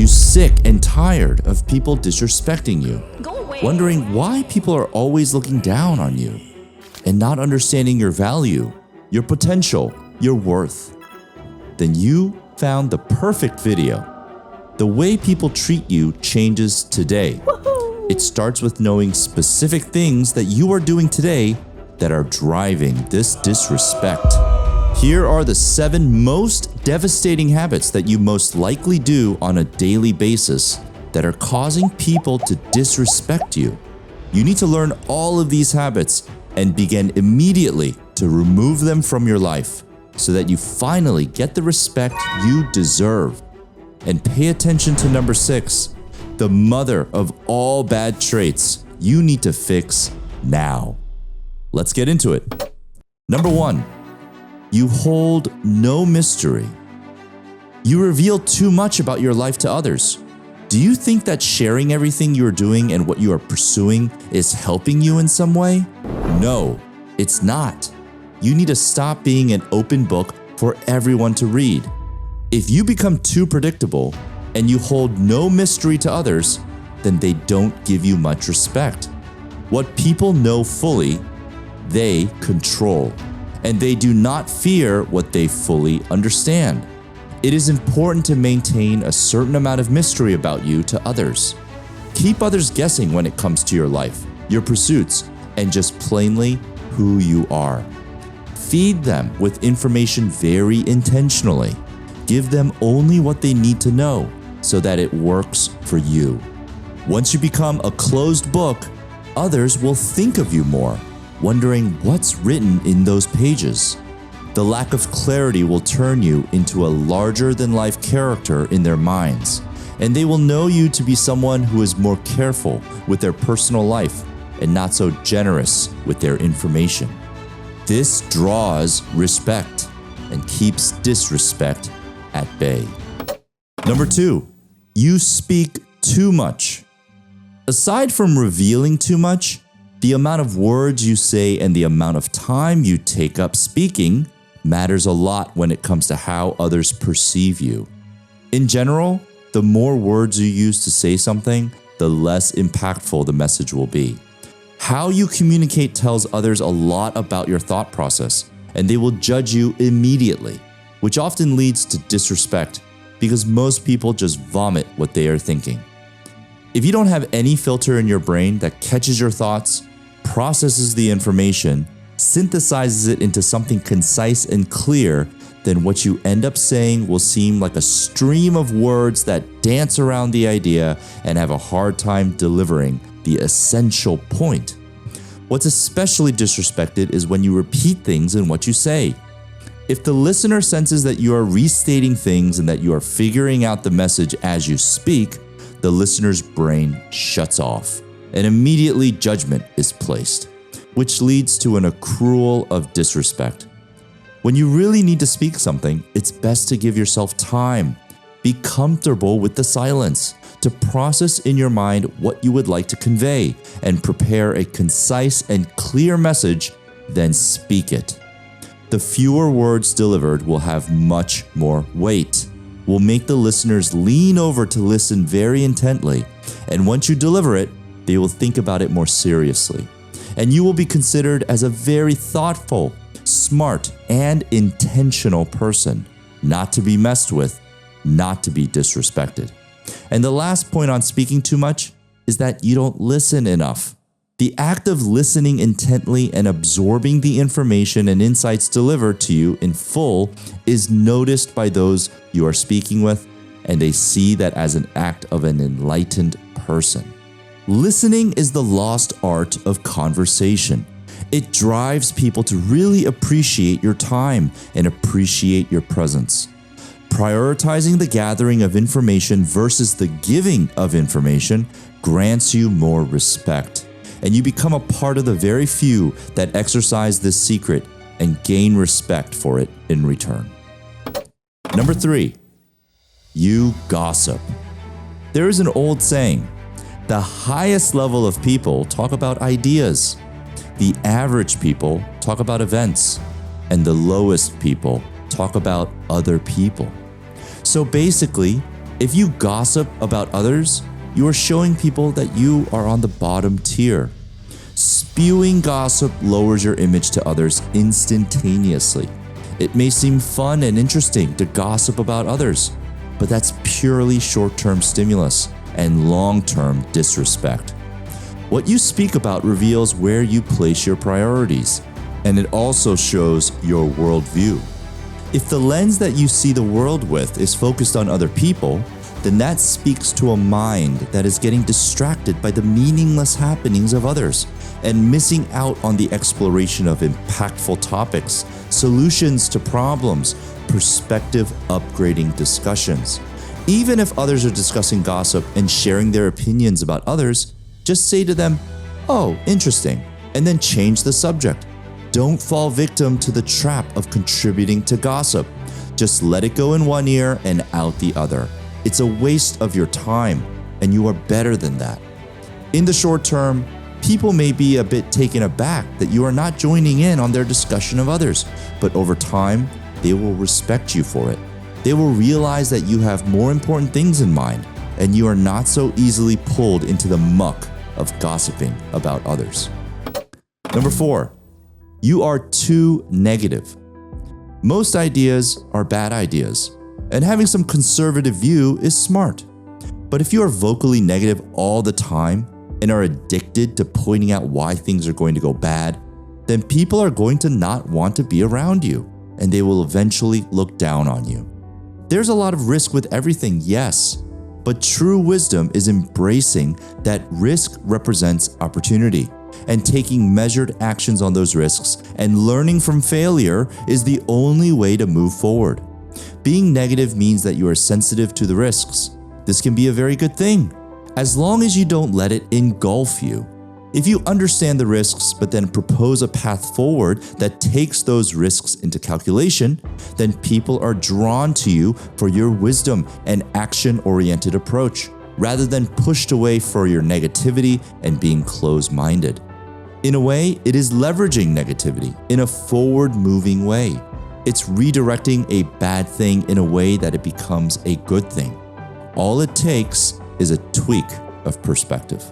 you sick and tired of people disrespecting you? Go away. Wondering why people are always looking down on you and not understanding your value, your potential, your worth? Then you found the perfect video. The way people treat you changes today. It starts with knowing specific things that you are doing today that are driving this disrespect. Here are the 7 most devastating habits that you most likely do on a daily basis that are causing people to disrespect you. You need to learn all of these habits and begin immediately to remove them from your life so that you finally get the respect you deserve. And pay attention to number 6, the mother of all bad traits you need to fix now. Let's get into it. Number 1, you hold no mystery. You reveal too much about your life to others. Do you think that sharing everything you are doing and what you are pursuing is helping you in some way? No, it's not. You need to stop being an open book for everyone to read. If you become too predictable and you hold no mystery to others, then they don't give you much respect. What people know fully, they control, and they do not fear what they fully understand. It is important to maintain a certain amount of mystery about you to others. Keep others guessing when it comes to your life, your pursuits, and just plainly who you are. Feed them with information very intentionally. Give them only what they need to know so that it works for you. Once you become a closed book, others will think of you more, wondering what's written in those pages. The lack of clarity will turn you into a larger-than-life character in their minds, and they will know you to be someone who is more careful with their personal life and not so generous with their information. This draws respect and keeps disrespect at bay. Number 2, you speak too much. Aside from revealing too much, the amount of words you say and the amount of time you take up speaking matters a lot when it comes to how others perceive you. In general, the more words you use to say something, the less impactful the message will be. How you communicate tells others a lot about your thought process, and they will judge you immediately, which often leads to disrespect because most people just vomit what they are thinking. If you don't have any filter in your brain that catches your thoughts, processes the information, synthesizes it into something concise and clear, then what you end up saying will seem like a stream of words that dance around the idea and have a hard time delivering the essential point. What's especially disrespected is when you repeat things in what you say. If the listener senses that you are restating things and that you are figuring out the message as you speak, the listener's brain shuts off and immediately judgment is placed, which leads to an accrual of disrespect. When you really need to speak something, it's best to give yourself time. Be comfortable with the silence to process in your mind what you would like to convey and prepare a concise and clear message, then speak it. The fewer words delivered will have much more weight, will make the listeners lean over to listen very intently, and once you deliver it, they will think about it more seriously. And you will be considered as a very thoughtful, smart, and intentional person, not to be messed with, not to be disrespected. And the last point on speaking too much is that you don't listen enough. The act of listening intently and absorbing the information and insights delivered to you in full is noticed by those you are speaking with, and they see that as an act of an enlightened person. Listening is the lost art of conversation. It drives people to really appreciate your time and appreciate your presence. Prioritizing the gathering of information versus the giving of information grants you more respect, and you become a part of the very few that exercise this secret and gain respect for it in return. Number 3, you gossip. There is an old saying, the highest level of people talk about ideas, the average people talk about events, and the lowest people talk about other people. So basically, If you gossip about others, you are showing people that you are on the bottom tier. Spewing gossip lowers your image to others instantaneously. It may seem fun and interesting to gossip about others, but that's purely short-term stimulus and long-term disrespect. What you speak about reveals where you place your priorities, and it also shows your worldview. If the lens that you see the world with is focused on other people, then that speaks to a mind that is getting distracted by the meaningless happenings of others and missing out on the exploration of impactful topics, solutions to problems, perspective upgrading discussions. Even if others are discussing gossip and sharing their opinions about others, just say to them, "Oh, interesting," and then change the subject. Don't fall victim to the trap of contributing to gossip. Just let it go in one ear and out the other. It's a waste of your time, and you are better than that. In the short term, people may be a bit taken aback that you are not joining in on their discussion of others, but over time, they will respect you for it. They will realize that you have more important things in mind, and you are not so easily pulled into the muck of gossiping about others. Number 4, you are too negative. Most ideas are bad ideas, and having some conservative view is smart. But if you are vocally negative all the time and are addicted to pointing out why things are going to go bad, then people are going to not want to be around you, and they will eventually look down on you. There's a lot of risk with everything, yes, but true wisdom is embracing that risk represents opportunity, and taking measured actions on those risks and learning from failure is the only way to move forward. Being negative means that you are sensitive to the risks. This can be a very good thing, as long as you don't let it engulf you. If you understand the risks but then propose a path forward that takes those risks into calculation, then people are drawn to you for your wisdom and action-oriented approach, rather than pushed away for your negativity and being closed-minded. In a way, it is leveraging negativity in a forward-moving way. It's redirecting a bad thing in a way that it becomes a good thing. All it takes is a tweak of perspective.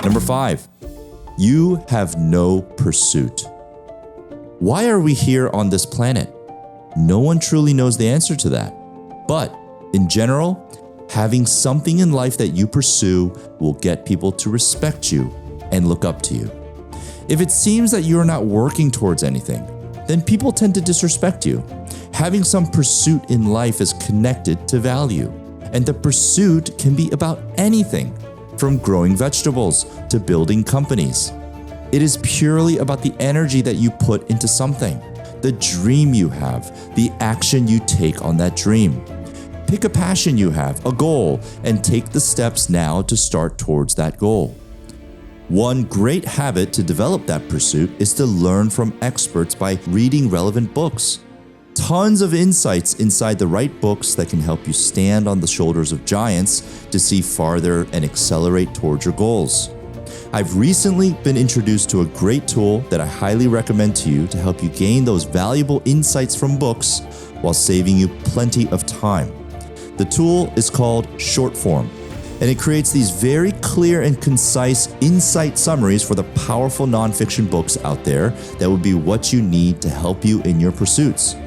Number 5, you have no pursuit. Why are we here on this planet? No one truly knows the answer to that. But in general, having something in life that you pursue will get people to respect you and look up to you. If it seems that you are not working towards anything, then people tend to disrespect you. Having some pursuit in life is connected to value, and the pursuit can be about anything, from growing vegetables to building companies. It is purely about the energy that you put into something, the dream you have, the action you take on that dream. Pick a passion you have, a goal, and take the steps now to start towards that goal. One great habit to develop that pursuit is to learn from experts by reading relevant books. Tons of insights inside the right books that can help you stand on the shoulders of giants to see farther and accelerate towards your goals. I've recently been introduced to a great tool that I highly recommend to you to help you gain those valuable insights from books while saving you plenty of time. The tool is called Shortform, and it creates these very clear and concise insight summaries for the powerful nonfiction books out there that would be what you need to help you in your pursuits.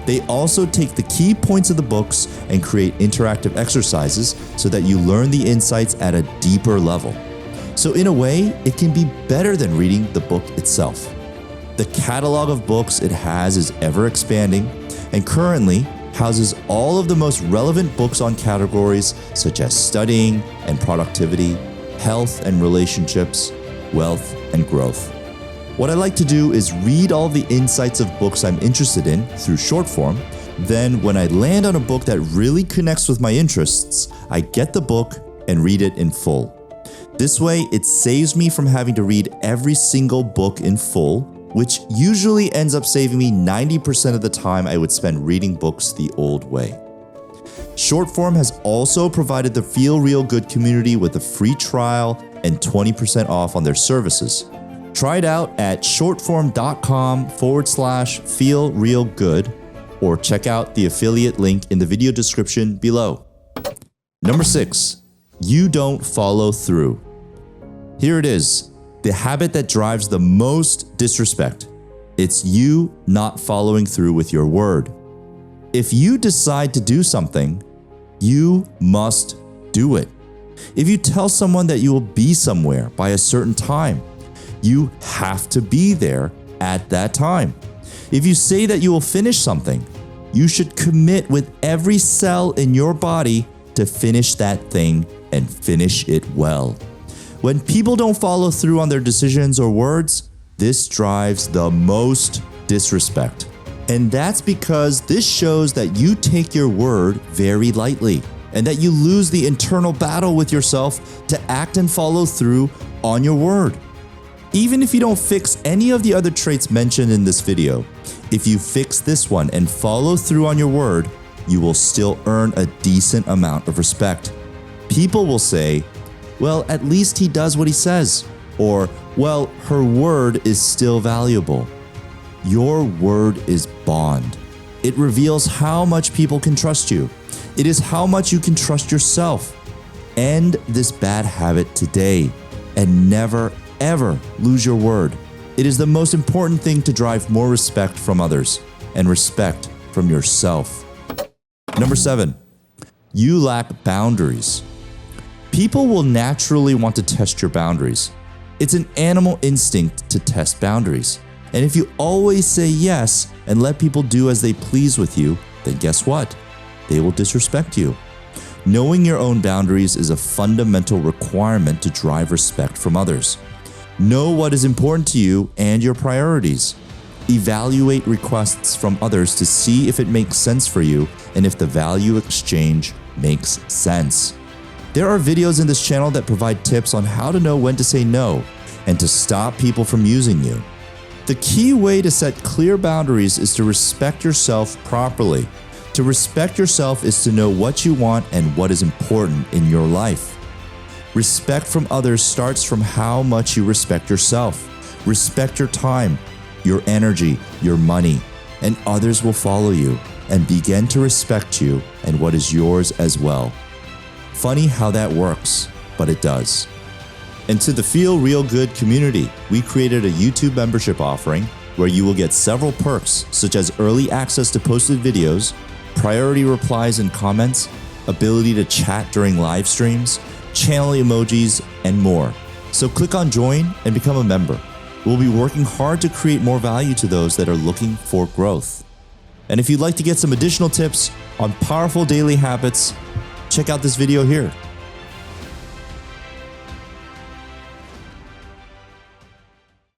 They also take the key points of the books and create interactive exercises so that you learn the insights at a deeper level. So in a way, it can be better than reading the book itself. The catalog of books it has is ever expanding, and currently houses all of the most relevant books on categories such as studying and productivity, health and relationships, wealth and growth. What I like to do is read all the insights of books I'm interested in through Shortform. Then when I land on a book that really connects with my interests, I get the book and read it in full. This way, it saves me from having to read every single book in full, which usually ends up saving me 90% of the time I would spend reading books the old way. Shortform has also provided the Feel Real Good community with a free trial and 20% off on their services. Try it out at shortform.com/feelrealgood or check out the affiliate link in the video description below. Number 6, you don't follow through. Here it is, the habit that drives the most disrespect. It's you not following through with your word. If you decide to do something, you must do it. If you tell someone that you will be somewhere by a certain time, you have to be there at that time. If you say that you will finish something, you should commit with every cell in your body to finish that thing and finish it well. When people don't follow through on their decisions or words, this drives the most disrespect. And that's because this shows that you take your word very lightly and that you lose the internal battle with yourself to act and follow through on your word. Even if you don't fix any of the other traits mentioned in this video, if you fix this one and follow through on your word, you will still earn a decent amount of respect. People will say, well, at least he does what he says, or, well, her word is still valuable. Your word is bond. It reveals how much people can trust you. It is how much you can trust yourself. End this bad habit today and never, ever lose your word. It is the most important thing to drive more respect from others and respect from yourself. Number 7, you lack boundaries. People will naturally want to test your boundaries. It's an animal instinct to test boundaries. And if you always say yes and let people do as they please with you, then guess what? They will disrespect you. Knowing your own boundaries is a fundamental requirement to drive respect from others. Know what is important to you and your priorities. Evaluate requests from others to see if it makes sense for you and if the value exchange makes sense. There are videos in this channel that provide tips on how to know when to say no and to stop people from using you. The key way to set clear boundaries is to respect yourself properly. To respect yourself is to know what you want and what is important in your life. Respect from others starts from how much you respect yourself. Respect your time, your energy, your money, and others will follow you and begin to respect you and what is yours as well. Funny how that works, but it does. And to the Feel Real Good community, we created a YouTube membership offering where you will get several perks such as early access to posted videos, priority replies and comments, ability to chat during live streams, channel emojis, and more. So click on join and become a member. We'll be working hard to create more value to those that are looking for growth. And if you'd like to get some additional tips on powerful daily habits, check out this video here.